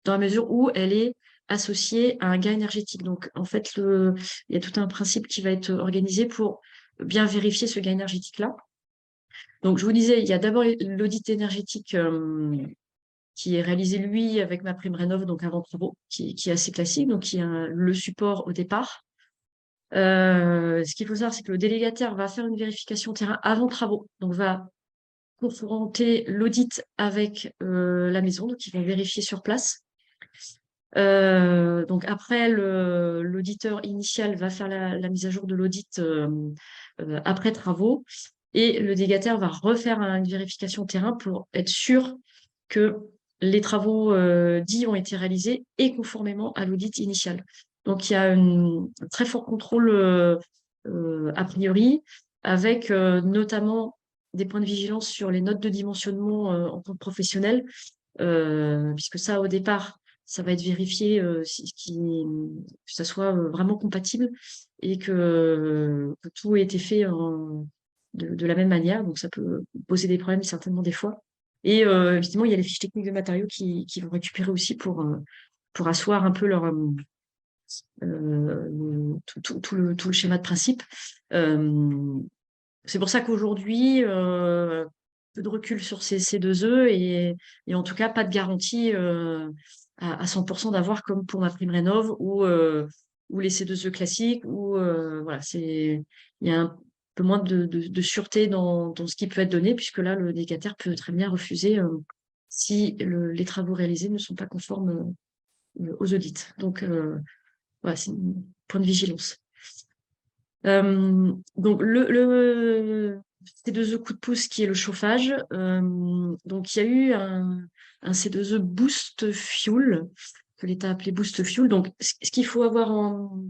dans la mesure où elle est associée à un gain énergétique. Donc, en fait, il y a tout un principe qui va être organisé pour bien vérifier ce gain énergétique-là. Donc, je vous disais, il y a d'abord l'audit énergétique qui est réalisé, lui, avec MaPrimeRénov', donc avant travaux, qui est assez classique, donc qui est le support au départ. Ce qu'il faut savoir, c'est que le délégataire va faire une vérification terrain avant travaux, donc va confronter l'audit avec la maison, donc il va vérifier sur place. Donc après, l'auditeur initial va faire la mise à jour de l'audit après travaux, et le délégataire va refaire une vérification terrain pour être sûr que les travaux dits ont été réalisés et conformément à l'audit initial. Donc, il y a un très fort contrôle a priori, avec notamment des points de vigilance sur les notes de dimensionnement en tant que professionnel, puisque ça, au départ, ça va être vérifié que ça soit vraiment compatible et que tout ait été fait de la même manière. Donc, ça peut poser des problèmes certainement des fois. Et évidemment, il y a les fiches techniques de matériaux qui vont récupérer aussi pour asseoir un peu tout le schéma de principe. C'est pour ça qu'aujourd'hui, peu de recul sur ces 2 et en tout cas, pas de garantie à 100% d'avoir comme pour MaPrimeRénov' ou les C2E classiques, voilà, il y a un peu moins de sûreté dans ce qui peut être donné, puisque là, le délégataire peut très bien refuser si les travaux réalisés ne sont pas conformes aux audits. Donc, voilà, c'est un point de vigilance. Donc, le C2E coup de pouce qui est le chauffage. Donc, il y a eu un C2E Boost Fuel, que l'État a appelé Boost Fuel. Donc, ce qu'il faut avoir en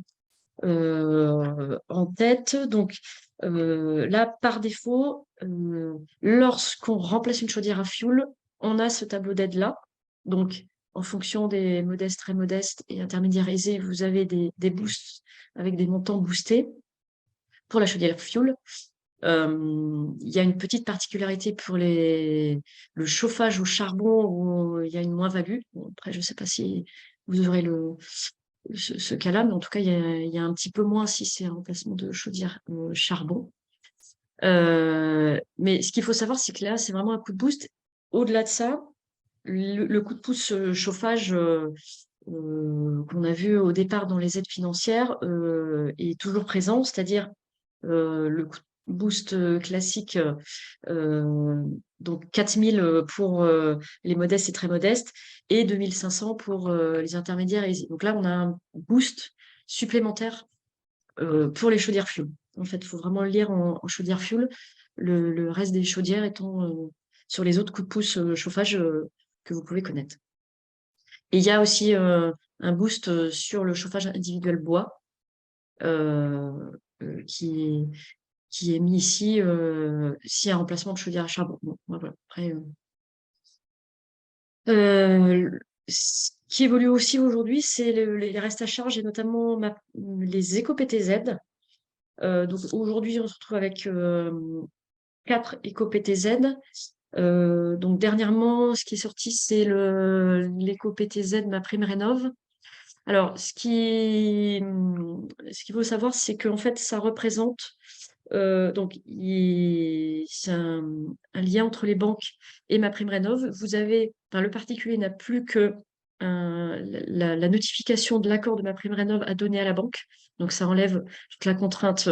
tête, donc là, par défaut, lorsqu'on remplace une chaudière à fioul, on a ce tableau d'aide-là. Donc, en fonction des modestes, très modestes et intermédiaires aisés, vous avez des boosts avec des montants boostés. Pour la chaudière fuel, il y a une petite particularité pour le chauffage au charbon où il y a une moins-value. Bon, après, je ne sais pas si vous aurez ce cas-là, mais en tout cas, il y a un petit peu moins si c'est un remplacement de chaudière charbon. Mais ce qu'il faut savoir, c'est que là, c'est vraiment un coup de boost. Au-delà de ça, le coup de pouce chauffage qu'on a vu au départ dans les aides financières est toujours présent, c'est-à-dire le coup de boost classique, donc 4 000 pour les modestes et très modestes et 2 500 pour les intermédiaires. Donc là, on a un boost supplémentaire pour les chaudières fuel. En fait, il faut vraiment le lire en chaudière fuel, le reste des chaudières étant sur les autres coups de pouce chauffage que vous pouvez connaître. Et il y a aussi un boost sur le chauffage individuel bois euh, qui est mis ici s'il y a un remplacement de chaudière à charbon. Bon, voilà. Après, ce qui évolue aussi aujourd'hui, c'est les restes à charge et notamment les éco-PTZ. Donc aujourd'hui, on se retrouve avec 4 éco-PTZ. Donc dernièrement, ce qui est sorti, c'est l'éco-PTZ MaPrimeRénov'. Alors, ce qu'il faut savoir, c'est qu'en fait, ça représente donc c'est un lien entre les banques et MaPrimeRénov'. Vous avez, enfin, le particulier n'a plus que la notification de l'accord de MaPrimeRénov' à donner à la banque. Donc, ça enlève toute la contrainte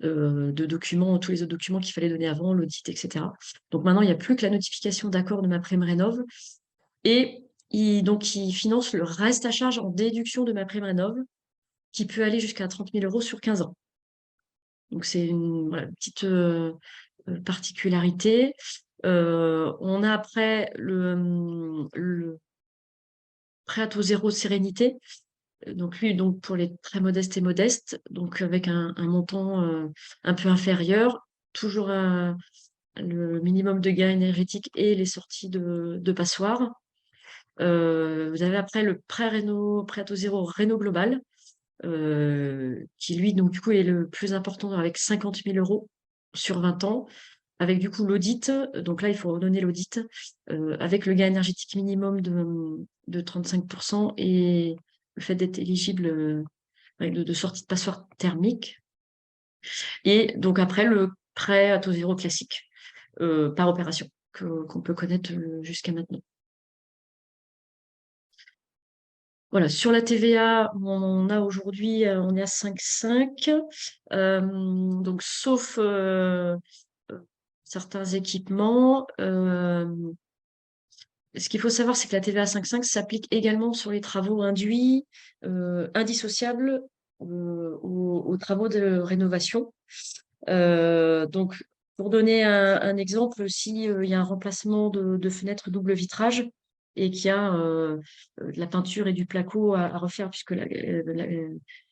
de documents, tous les autres documents qu'il fallait donner avant, l'audit, etc. Donc maintenant, il n'y a plus que la notification d'accord de MaPrimeRénov'. Et donc, il finance le reste à charge en déduction de MaPrimeRénov', qui peut aller jusqu'à 30 000 € sur 15 ans. Donc, c'est une petite particularité. On a après le prêt à taux zéro sérénité. Donc, lui, donc, pour les très modestes et modestes, donc avec un montant un peu inférieur, toujours le minimum de gain énergétique et les sorties de passoires. Vous avez après le prêt à taux zéro Réno Global, qui lui, donc du coup, est le plus important avec 50 000 € sur 20 ans, avec du coup l'audit. Donc là, il faut redonner l'audit avec le gain énergétique minimum de 35% et le fait d'être éligible de sortie de passoire thermique. Et donc après, le prêt à taux zéro classique par opération qu'on peut connaître jusqu'à maintenant. Voilà, sur la TVA, on a aujourd'hui, on est à 5,5. Donc, sauf certains équipements. Ce qu'il faut savoir, c'est que la TVA 5,5 s'applique également sur les travaux induits, indissociables aux travaux de rénovation. Donc, pour donner un exemple, s'il y a un remplacement de fenêtres double vitrage et qu'il y a de la peinture et du placo à refaire, puisque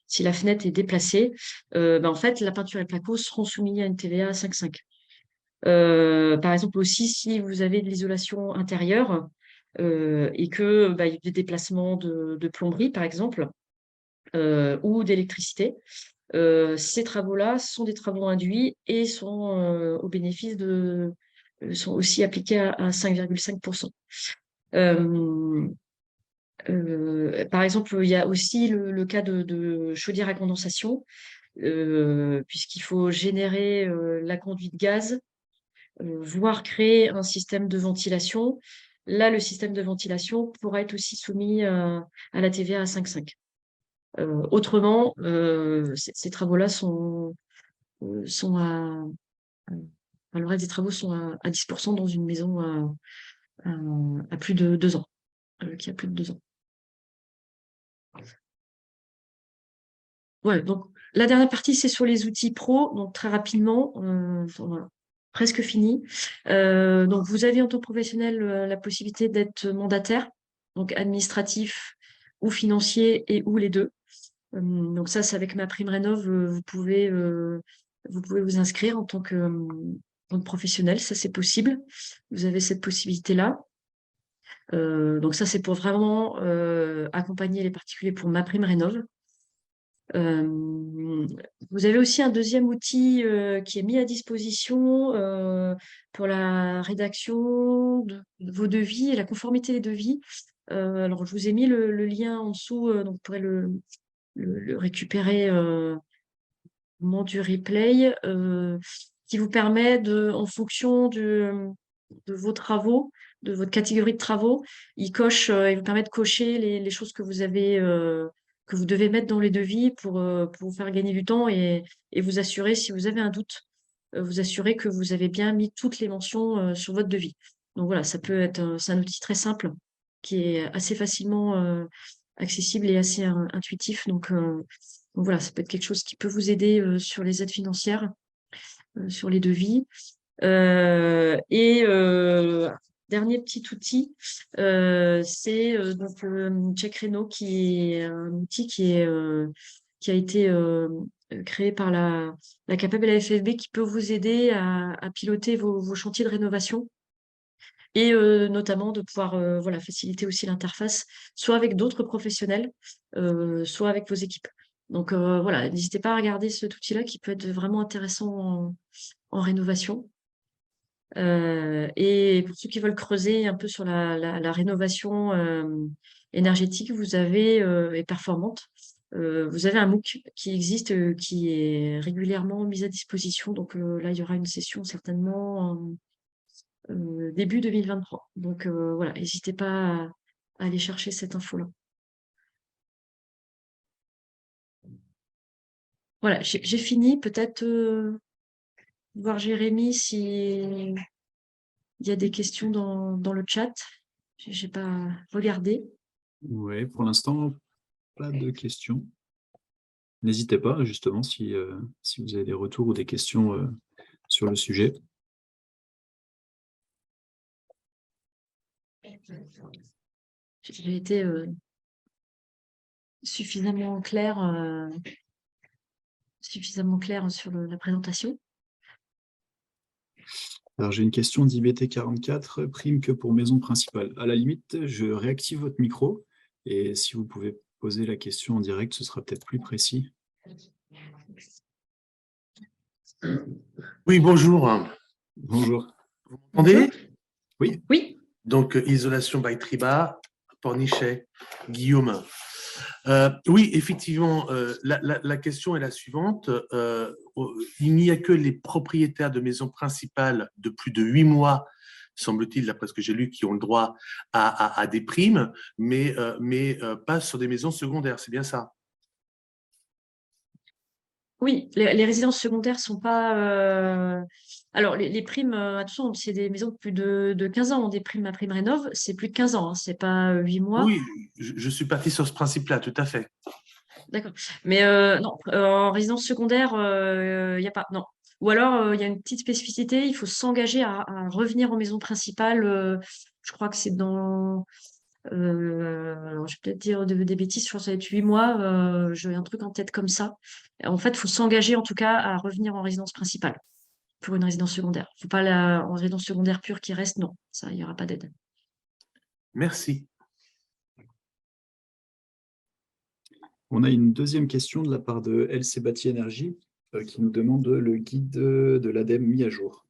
si la fenêtre est déplacée, en fait, la peinture et le placo seront soumis à une TVA à 5,5. Par exemple aussi, si vous avez de l'isolation intérieure et que il y a des déplacements de plomberie, par exemple, ou d'électricité, ces travaux-là sont des travaux induits et sont au bénéfice sont aussi appliqués à 5,5%. Par exemple, il y a aussi le cas de chaudière à condensation, puisqu'il faut générer la conduite gaz, voire créer un système de ventilation. Là, le système de ventilation pourra être aussi soumis à la TVA à 5,5. Autrement, ces travaux-là sont à le reste des travaux sont à 10% dans une maison à plus de 2 ans, qui a plus de 2 ans. Ouais, donc la dernière partie, c'est sur les outils pro, donc très rapidement, voilà, presque fini. Donc vous avez en tant que professionnel la possibilité d'être mandataire, donc administratif ou financier et ou les deux. Donc ça, c'est avec MaPrimeRénov', vous pouvez vous inscrire en tant que professionnel, ça c'est possible. Vous avez cette possibilité-là. Donc ça, c'est pour vraiment accompagner les particuliers pour MaPrimeRénov'. Vous avez aussi un deuxième outil qui est mis à disposition pour la rédaction de vos devis et la conformité des devis. Alors, je vous ai mis le lien en dessous, donc vous pourrez le récupérer au moment du replay, qui vous permet en fonction de vos travaux, de votre catégorie de travaux, il vous permet de cocher les choses que vous avez, que vous devez mettre dans les devis pour vous faire gagner du temps et vous assurer, si vous avez un doute, vous assurer que vous avez bien mis toutes les mentions sur votre devis. Donc voilà, c'est un outil très simple qui est assez facilement accessible et assez intuitif. Donc voilà, ça peut être quelque chose qui peut vous aider sur les aides financières, sur les devis. Dernier petit outil, c'est donc CheckReno, qui est un outil qui a été créé par la CAPEB et la FFB, qui peut vous aider à piloter vos chantiers de rénovation et notamment de pouvoir voilà, faciliter aussi l'interface, soit avec d'autres professionnels, soit avec vos équipes. Donc voilà, n'hésitez pas à regarder cet outil-là qui peut être vraiment intéressant en rénovation. Et pour ceux qui veulent creuser un peu sur la rénovation énergétique, vous avez et performante, vous avez un MOOC qui existe, qui est régulièrement mis à disposition. Donc là, il y aura une session certainement début 2023. Donc voilà, n'hésitez pas à aller chercher cette info-là. Voilà, j'ai fini. Peut-être voir Jérémy s'il y a des questions dans le chat. J'ai pas regardé. Oui, pour l'instant, pas de questions. N'hésitez pas, justement, si vous avez des retours ou des questions sur le sujet. J'ai été suffisamment claire sur la présentation. Alors, j'ai une question d'IBT44, prime que pour maison principale. À la limite, je réactive votre micro et si vous pouvez poser la question en direct, ce sera peut-être plus précis. Oui, bonjour. Bonjour. Vous m'entendez? Oui. Oui. Donc, isolation by Triba, Pornichet, Guillaume. Oui, effectivement, la question est la suivante. Il n'y a que les propriétaires de maisons principales de plus de 8 mois, semble-t-il, d'après ce que j'ai lu, qui ont le droit à des primes, mais pas sur des maisons secondaires. C'est bien ça? Oui, les résidences secondaires sont pas. Alors, les primes, attention, c'est des maisons de plus de 15 ans, des primes à prime rénov', c'est plus de 15 ans, hein, c'est pas 8 mois. Oui, je suis parti sur ce principe-là, tout à fait. D'accord. Mais non, en résidence secondaire, il n'y a pas. Non. Ou alors, il y a une petite spécificité, il faut s'engager à revenir en maison principale. Je crois que c'est dans. Alors, je vais peut-être dire des bêtises, je pense que ça va être 8 mois. J'ai un truc en tête comme ça. En fait, il faut s'engager en tout cas à revenir en résidence principale pour une résidence secondaire. Il ne faut pas en résidence secondaire pure qui reste, non. Ça, il n'y aura pas d'aide. Merci. On a une deuxième question de la part de LC Bâti Énergie qui nous demande le guide de l'ADEME mis à jour.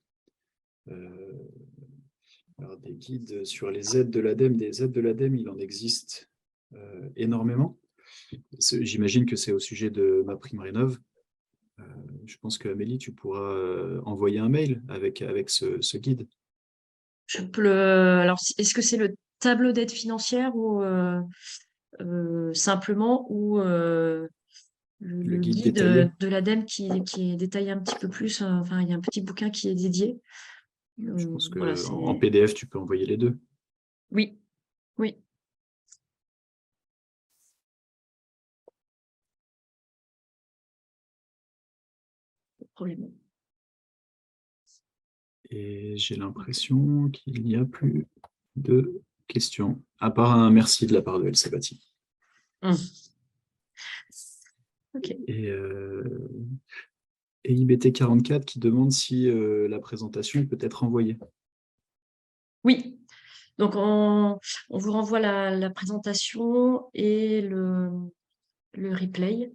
Alors, des guides sur les aides de l'ADEME, des aides de l'ADEME, il en existe énormément. J'imagine que c'est au sujet de MaPrimeRénov'. Je pense qu'Amélie, tu pourras envoyer un mail avec ce guide. Je peux Alors, est-ce que c'est le tableau d'aide financière ou simplement ou Le le guide guide détaillé. de l'ADEME qui est détaillé un petit peu plus. Enfin, il y a un petit bouquin qui est dédié. Je pense Voilà, qu'en PDF, tu peux envoyer les deux. Oui, oui. Pas de problème. Et j'ai l'impression qu'il n'y a plus de questions, à part un merci de la part de El Sabati. Ok. Et IBT44 qui demande si la présentation peut être envoyée. Oui. Donc, on vous renvoie la présentation et le replay,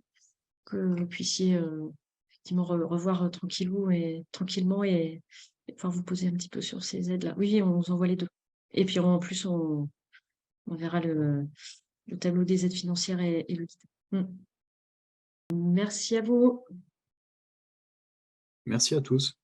que vous puissiez effectivement revoir tranquillement et pouvoir vous poser un petit peu sur ces aides-là. Oui, on vous envoie les deux. Et puis en plus, on verra le tableau des aides financières et le guide. Merci à vous. Merci à tous.